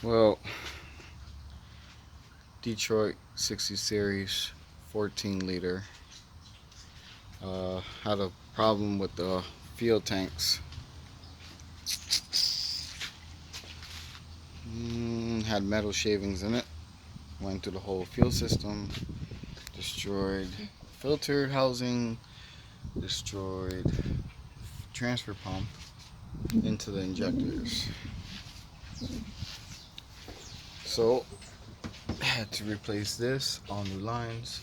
Well, Detroit 60 Series 14 liter had a problem with the fuel tanks. Had metal shavings in it. Went through the whole fuel system, destroyed filter housing, destroyed transfer pump into the injectors. So had to replace this, all new lines,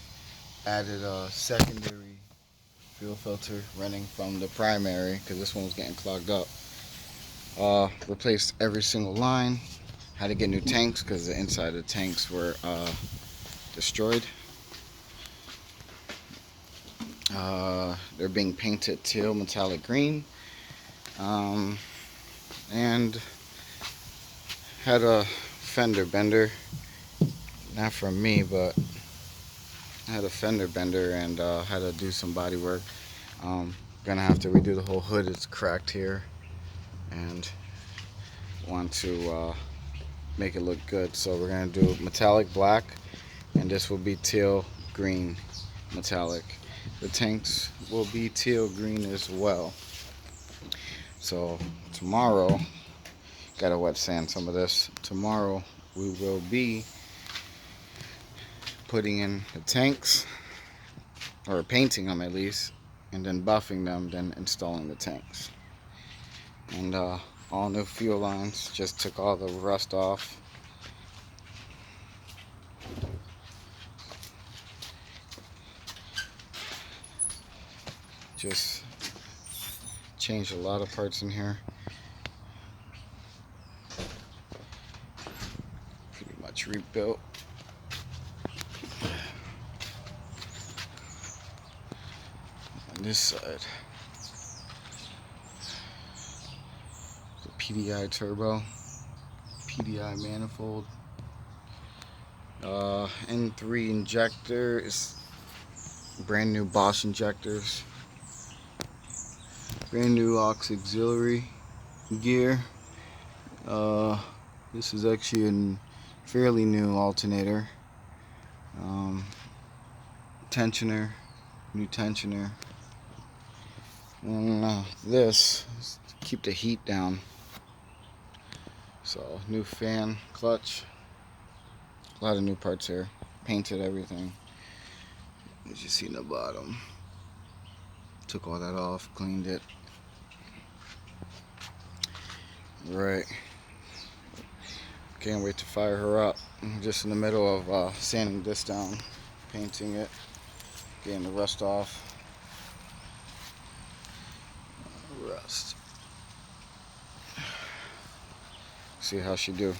added a secondary fuel filter running from the primary because this one was getting clogged up. Replaced every single line, had to get new tanks because the inside of the tanks were destroyed. They're being painted teal metallic green, and had a fender bender, not from me, but I had a fender bender and had to do some body work. Gonna have to redo the whole hood. It's cracked here, and want to make it look good. So we're gonna do metallic black, and this will be teal green metallic. The tanks will be teal green as well. So tomorrow, gotta wet sand some of this. Tomorrow we will be putting in the tanks, or painting them at least, and then buffing them, then installing the tanks. And all new fuel lines, just took all the rust off. Just changed a lot of parts in here. Pretty much rebuilt. On this side, the PDI turbo, PDI manifold, N3 injector is brand new Bosch injectors, brand new aux auxiliary gear. This is actually a fairly new alternator. Tensioner, new tensioner. And this is to keep the heat down. So new fan, clutch, a lot of new parts here. Painted everything, as you see in the bottom. Took all that off, cleaned it. Right. Can't wait to fire her up. I'm just in the middle of sanding this down, painting it, getting the rust off. Rust. See how she do.